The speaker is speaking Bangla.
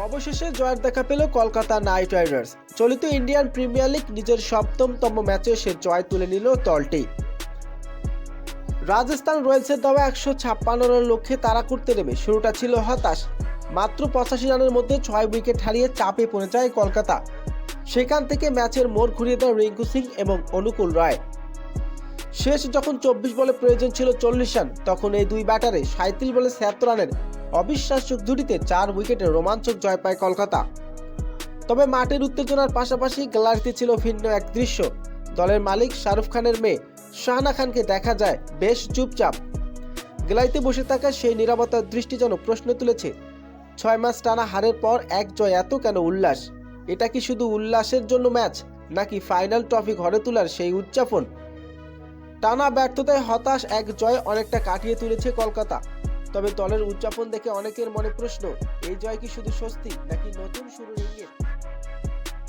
অবশেষে জয়ের দেখা পেল কলকাতা নাইট রাইডার্স। চলিত ইন্ডিয়ান প্রিমিয়ার লিগ নিজের সপ্তমতম ম্যাচে সে জয় তুলে নিল দলটি। রাজস্থান রয়্যালসের দাওয়া 156 রানের লক্ষ্যে তাড়া করতে নেমে শুরুটা ছিল হতাশ। মাত্র 85 রানের মধ্যে 6 উইকেট হারিয়ে চাপে পড়ে যায় কলকাতা। সেখান থেকে ম্যাচের মোড় ঘুরিয়ে দেয় রিঙ্কু সিং এবং অনুকূল রায়। শেষ যখন 24 বলে প্রয়োজন ছিল 40 রান, তখন এই দুই ব্যাটারে 37 বলে 76 রানের অবিশ্বাস্য জুটিতে 4 উইকেটে রোমাঞ্চক জয় পায় কলকাতা। তবে মাঠের উত্তেজনার পাশাপাশি গ্যালারিতে ছিল ভিন্ন এক দৃশ্য। দলের মালিক শাহরুখ খানের মেয়ে শাহানা খানকে দেখা যায় বেশ চুপচাপ। গ্যালারিতে বসে থাকা সেই নীরবতার দৃষ্টি যেন প্রশ্ন তুলেছে, 6 ম্যাচ টানা হারের পর এক জয়, এত কেন উল্লাস? এটা কি শুধু উল্লাসের জন্য ম্যাচ, নাকি ফাইনাল ট্রফি ঘরে তোলার সেই উদযাপন? টানা ব্যর্থতায় হতাশ এক জয় অনেকটা কাটিয়ে তুলেছে কলকাতা। তবে দলের উদযাপন দেখে অনেকের মনে প্রশ্ন, এই জয় কি শুধু স্বস্তি নাকি নতুন শুরুর